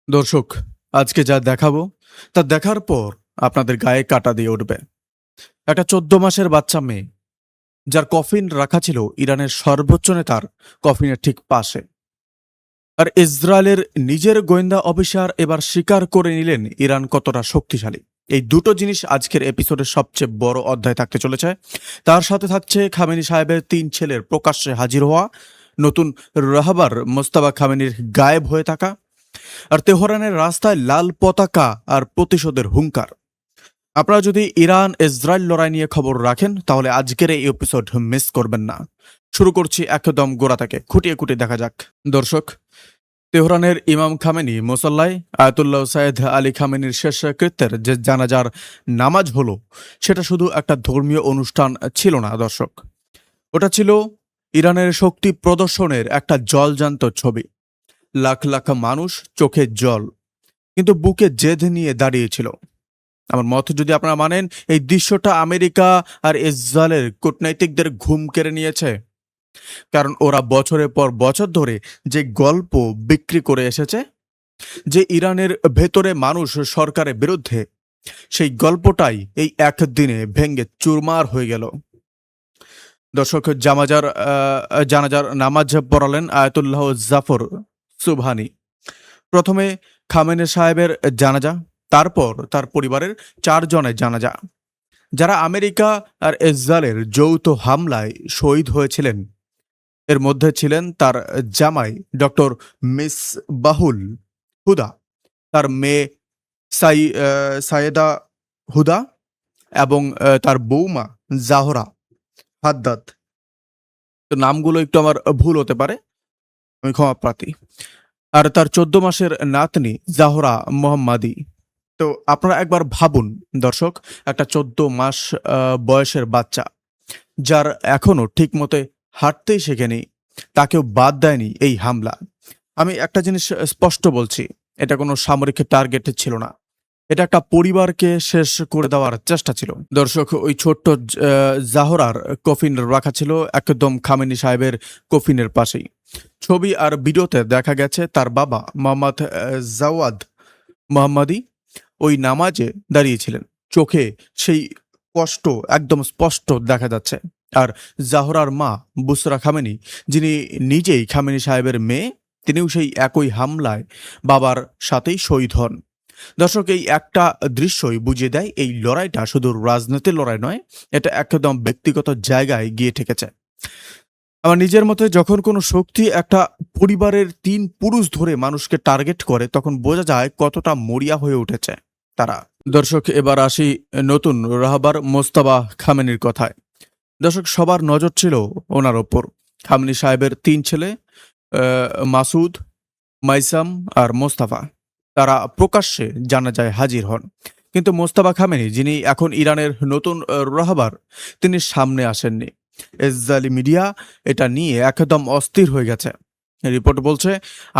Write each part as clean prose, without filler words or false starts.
দর্শক, আজকে যা দেখাবো তা দেখার পর আপনাদের গায়ে কাঁটা দিয়ে উঠবে। একটা ১৪ মাসের বাচ্চা মেয়ে যার কফিন রাখা ছিল ইরানের সর্বোচ্চ নেতার কফিনের ঠিক পাশে। আর ইসরায়েলের নিজের গোয়েন্দা অফিসার এবার স্বীকার করে নিলেন ইরান কতটা শক্তিশালী। এই দুটো জিনিস আজকের এপিসোডের সবচেয়ে বড় অধ্যায় থাকতে চলেছে। তার সাথে থাকছে খামেনি সাহেবের ৩ ছেলের প্রকাশ্যে হাজির হওয়া, নতুন রাহবার মোস্তাবা খামেনির গায়েব হয়ে থাকা, আর তেহরানের রাস্তায় লাল পতাকা আর প্রতিশোধের হুঙ্কার। আপনারা যদি ইরান ইসরায়েল লড়াই নিয়ে খবর রাখেন তাহলে আজকের এই এপিসোড মিস করবেন না। শুরু করছি একদম গোড়া থেকে, খুঁটিয়ে খুঁটিয়ে দেখা যাক। দর্শক, তেহরানের ইমাম খামেনি মোসাল্লায় আয়াতুল্লাহ সাইয়েদ আলী খামেনির শেষ কৃত্যের যে জানাজার নামাজ হলো, সেটা শুধু একটা ধর্মীয় অনুষ্ঠান ছিল না দর্শক, ওটা ছিল ইরানের শক্তি প্রদর্শনের একটা জলজান্ত ছবি। লাখ লাখ মানুষ চোখে জল, কিন্তু বুকে জেদ নিয়ে দাঁড়িয়েছিল। আমার মত যদি আপনারা মানেন, এই দৃশ্যটা আমেরিকা আর ইসরায়েলের কূটনৈতিকদের ঘুম কেড়ে নিয়েছে। কারণ ওরা বছরের পর বছর ধরে যে গল্প বিক্রি করে এসেছে যে ইরানের ভেতরে মানুষ সরকারের বিরুদ্ধে, সেই গল্পটাই এই একদিনে ভেঙ্গে চুরমার হয়ে গেল। দর্শক, জানাজার নামাজ পড়ালেন আয়াতুল্লাহ জাফর সুবহানি। প্রথমে খামেনে সাহেবের জানাজা, তারপর তার পরিবারের ৪ জনের জানাজা, যারা আমেরিকা আর ইসরায়েলের যৌথ হামলায় শহীদ হয়েছিলেন। এর মধ্যে ছিলেন তার জামাই ডক্টর মিসবাহুল হুদা, তার মেয়ে সাইয়েদা হুদা এবং তার বৌমা জাহরা হাদ্দাদ। তো নামগুলো একটু আমার ভুল হতে পারে, আমি ক্ষমা প্রার্থী। আর তার ১৪ মাসের নাতনি জাহরা মোহাম্মাদি। তো আপনারা একবার ভাবুন দর্শক, একটা ১৪ মাস বয়সের বাচ্চা, যার এখনো ঠিক মতো হাঁটতেই শেখেনি, তাকেও বাদ দেয়নি এই হামলা। আমি একটা জিনিস স্পষ্ট বলছি, এটা কোনো সামরিক টার্গেট ছিল না, এটা একটা পরিবারকে শেষ করে দেওয়ার চেষ্টা ছিল। দর্শক, ওই ছোট্ট জাহরার কফিন রাখা ছিল একদম খামেনি সাহেবের কফিনের পাশেই। ছবি আর ভিডিওতে দেখা গেছে তার বাবা মোহাম্মদ জাওয়াদ মোহাম্মদি ওই নামাজে দাঁড়িয়েছিলেন, চোখে সেই কষ্ট একদম স্পষ্ট দেখা যাচ্ছে। আর জাহরার মা বুসরা খামেনি, যিনি নিজেই খামেনি সাহেবের মেয়ে, তিনিও সেই একই হামলায় বাবার সাথেই শহীদ হন। দর্শক, এই একটা দৃশ্যই বুঝিয়ে দেয় এই লড়াইটা শুধু রাজনীতির লড়াই নয়, এটা একদম ব্যক্তিগত জায়গায় গিয়ে ঠেকেছে। আমার নিজের মতে, যখন কোনো শক্তি একটা পরিবারের ৩ পুরুষ ধরে মানুষকে টার্গেট করে, তখন বোঝা যায় কতটা মরিয়া হয়ে উঠেছে তারা। দর্শক, এবার আসি নতুন রাহবার মোস্তাবা খামেনির কথায়। দর্শক, সবার নজর ছিল ওনার ওপর। খামেনি সাহেবের ৩ ছেলে, মাসুদ, মাইসাম আর মোস্তাফা, তারা প্রকাশ্যে জানাজায় হাজির হন। কিন্তু মোস্তাবা খামেনি, যিনি এখন ইরানের নতুন রাহবার, তিনি সামনে আসেননি। ইসরায়েলি মিডিয়া এটা নিয়ে একদম অস্থির হয়ে গেছে। রিপোর্ট বলছে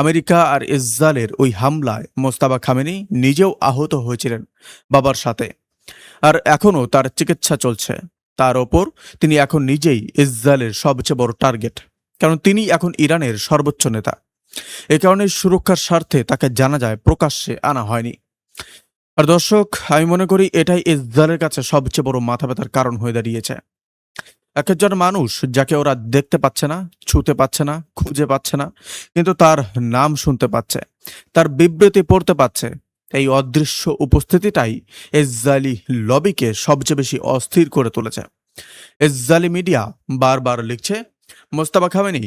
আমেরিকা আর ইসরায়েলের ওই হামলায় মোস্তাবা খামেনি নিজেও আহত হয়েছিলেন বাবার সাথে, আর এখনও তার চিকিৎসা চলছে। তার ওপর তিনি এখন নিজেই ইসরায়েলের সবচেয়ে বড় টার্গেট, কারণ তিনি এখন ইরানের সর্বোচ্চ নেতা। এ কারণে সুরক্ষার স্বার্থে তাকে জানাজায় প্রকাশ্যে আনা হয়নি। আর দর্শক, আমি মনে করি এটাই ইসরায়েলের কাছে সবচেয়ে বড় মাথা ব্যথার কারণ হয়ে দাঁড়িয়েছে। একজন মানুষ যাকে ওরা দেখতে পাচ্ছে না, ছুঁতে পাচ্ছে না, খুঁজে পাচ্ছে না, কিন্তু তার নাম শুনতে পাচ্ছে, তার বিবৃতি পড়তে পাচ্ছে। এই অদৃশ্য উপস্থিতিটাই ইসরায়েলি লবিকে সবচেয়ে বেশি অস্থির করে তুলেছে। ইসরায়েলি মিডিয়া বারবার লিখছে মোস্তাবা খামেনি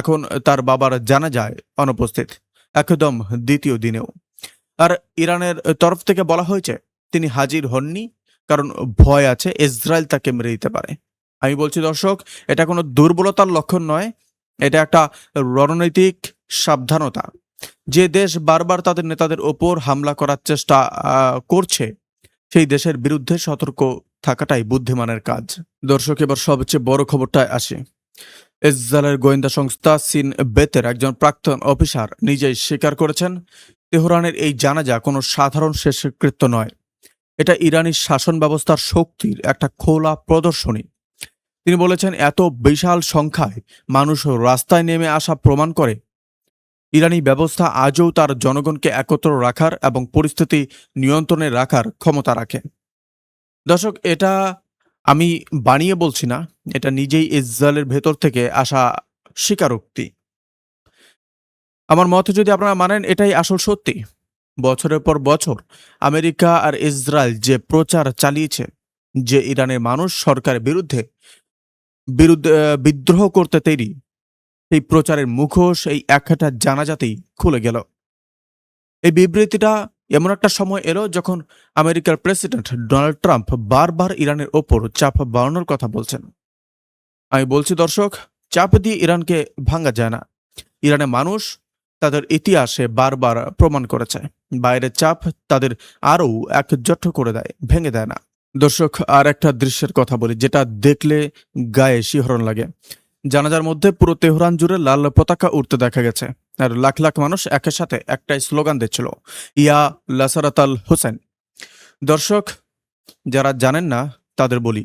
এখন তার বাবার জানাজায় অনুপস্থিত, একদম দ্বিতীয় দিনেও। আর ইরানের তরফ থেকে বলা হয়েছে তিনি হাজির হননি, কারণ ভয় আছে ইসরায়েল তাকে মেরে দিতে পারে। আমি বলছি দর্শক, এটা কোনো দুর্বলতার লক্ষণ নয়, এটা একটা রণনৈতিক সাবধানতা। যে দেশ বারবার তাদের নেতাদের ওপর হামলা করার চেষ্টা করছে, সেই দেশের বিরুদ্ধে সতর্ক থাকাটাই বুদ্ধিমানের কাজ। দর্শক, এবার সবচেয়ে বড় খবরটায় আসে। ইসরায়েলের গোয়েন্দা সংস্থা সিন বেতের একজন প্রাক্তন অফিসার নিজেই স্বীকার করেছেন তেহরানের এই জানাজা কোনো সাধারণ শেষকৃত্য নয়, এটা ইরানি শাসন ব্যবস্থার শক্তির একটা খোলা প্রদর্শনী। তিনি বলেছেন, এত বিশাল সংখ্যায় মানুষ রাস্তায় নেমে আসা প্রমাণ করে ইরানি ব্যবস্থা আজও তার জনগণকে একত্র রাখার এবং পরিস্থিতি নিয়ন্ত্রণে রাখার ক্ষমতা রাখে। দর্শক, এটা আমি বানিয়ে বলছি না, এটা নিজেই ইসরায়েলের ভেতর থেকে আসা স্বীকারোক্তি। আমার মতে যদি আপনারা মানেন, এটাই আসল সত্যি। বছরের পর বছর আমেরিকা আর ইসরায়েল যে প্রচার চালিয়েছে যে ইরানের মানুষ সরকারের বিরুদ্ধে বিরুদ্ধে বিদ্রোহ করতে তৈরি, এই প্রচারের মুখোশ এই একটা জানাজাতেই খুলে গেল। এই বিবৃতিটা এমন একটা সময় এলো যখন আমেরিকার প্রেসিডেন্ট ডোনাল্ড ট্রাম্প বারবার ইরানের ওপর চাপ বাড়ানোর কথা বলছেন। আমি বলছি দর্শক, চাপ দিয়ে ইরানকে ভাঙা যায় না। ইরানের মানুষ তাদের ইতিহাসে বারবার প্রমাণ করেছে, বাইরের চাপ তাদের আরও একজোট করে দেয়, ভেঙে দেয় না। দর্শক, আর একটা দৃশ্যের কথা বলি যেটা দেখলে গায়ে শিহরণ লাগে। জানাজার মধ্যে পুরো তেহরান জুড়ে লাল পতাকা উঠতে দেখা গেছে, আর লাখ লাখ মানুষ একের সাথে একটাই স্লোগান দিচ্ছিল, ইয়া লাসারাত আল হোসেন। দর্শক, যারা জানেন না তাদের বলি,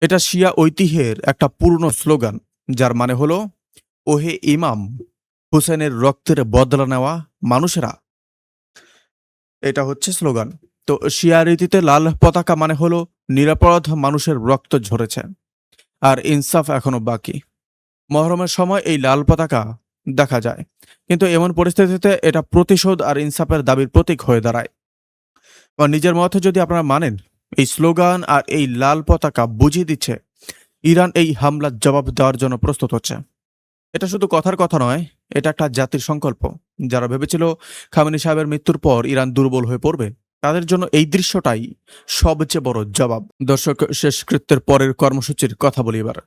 এটা শিয়া ঐতিহ্যের একটা পূর্ণ স্লোগান, যার মানে হলো, ওহে ইমাম হুসেনের রক্তের বদলা নেওয়া মানুষেরা। এটা হচ্ছে স্লোগান। তো শিয়া রীতিতে লাল পতাকা মানে হলো নিরাপরাধ মানুষের রক্ত ঝরেছে আর ইনসাফ এখনো বাকি। মহরমের সময় এই লাল পতাকা দেখা যায়, কিন্তু এমন পরিস্থিতিতে এটা প্রতিশোধ আর ইনসাফের দাবির প্রতীক হয়ে দাঁড়ায়। বা নিজের মতে যদি আপনারা মানেন, এই স্লোগান আর এই লাল পতাকা বুঝিয়ে দিচ্ছে ইরান এই হামলার জবাব দেওয়ার জন্য প্রস্তুত হচ্ছে। এটা শুধু কথার কথা নয়, এটা একটা জাতির সংকল্প। যারা ভেবেছিল খামেনি সাহেবের মৃত্যুর পর ইরান দুর্বল হয়ে পড়বে, তাদের জন্য এই দৃশ্যটাই সবচেয়ে বড় জবাব। দর্শক, শেষকৃত্যের পরের কর্মসূচির কথা বলি এবার।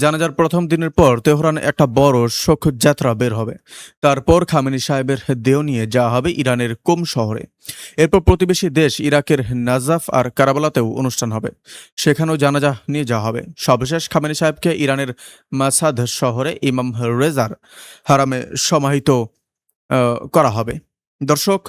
জানাজার প্রথম দিনের পর তেহরানে একটা বড় শোকযাত্রা বের হবে। তারপর খামেনি সাহেবের দেহ নিয়ে যাওয়া হবে ইরানের কোম শহরে। এরপর প্রতিবেশী দেশ ইরাকের নাজাফ আর কারাবালাতেও অনুষ্ঠান হবে, সেখানেও জানাজা নিয়ে যাওয়া হবে। সর্বশেষ খামেনি সাহেবকে ইরানের মাসাদ শহরে ইমাম রেজার হারামে সমাহিত করা হবে। দর্শক,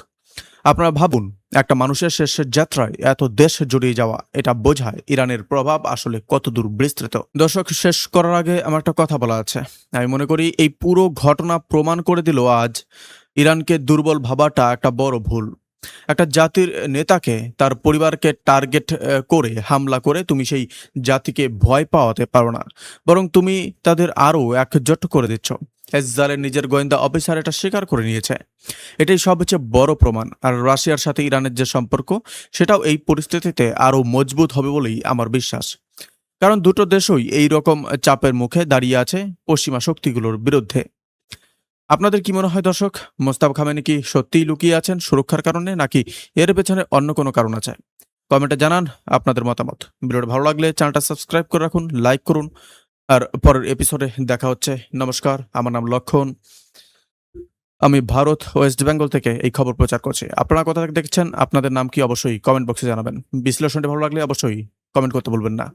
আপনারা ভাবুন, একটা মানুষের শেষের যাত্রায় এত দেশ জড়িয়ে যাওয়া, এটা বোঝায় ইরানের প্রভাব আসলে কতদূর বিস্তৃত। দর্শক, শেষ করার আগে আমার একটা কথা বলা আছে। আমি মনে করি এই পুরো ঘটনা প্রমাণ করে দিল আজ ইরানকে দুর্বল ভাবাটা একটা বড় ভুল। একটা জাতির নেতাকে তার পরিবারকে টার্গেট করে হামলা করে তুমি সেই জাতিকে ভয় পাওয়াতে পারো না, বরং তুমি তাদের আরও একজোট করে দিচ্ছ। ইসরায়েলের নিজের গোয়েন্দা অফিসার এটা স্বীকার করে নিয়েছে। এটাই সবচেয়ে বড় প্রমাণ। আর রাশিয়ার সাথে ইরানের যে সম্পর্ক, সেটাও এই পরিস্থিতিতে আরও মজবুত হবে বলেই আমার বিশ্বাস। কারণ দুটো দেশই এই রকম চাপের মুখে দাঁড়িয়ে আছে পশ্চিমা শক্তিগুলোর বিরুদ্ধে। আপনাদের কি মনে হয় দর্শক, মোস্তাফা খামেনি কি সত্যিই লুকিয়ে আছেন সুরক্ষার কারণে, নাকি এর পেছনে অন্য কোনো কারণ আছে? কমেন্টে জানান আপনাদের মতামত। ভিডিওটা ভালো লাগলে চ্যানেলটা সাবস্ক্রাইব করে রাখুন, লাইক করুন। আর পরের এপিসোডে দেখা হচ্ছে। নমস্কার, আমার নাম লক্ষণ। আমি ভারত ওয়েস্ট বেঙ্গল থেকে এই খবর প্রচার করছি। আপনারা কোথা থেকে দেখছেন, আপনাদের নাম কি অবশ্যই কমেন্ট বক্সে জানাবেন। বিশ্লেষণটি ভালো লাগলে অবশ্যই কমেন্ট করতে ভুলবেন না।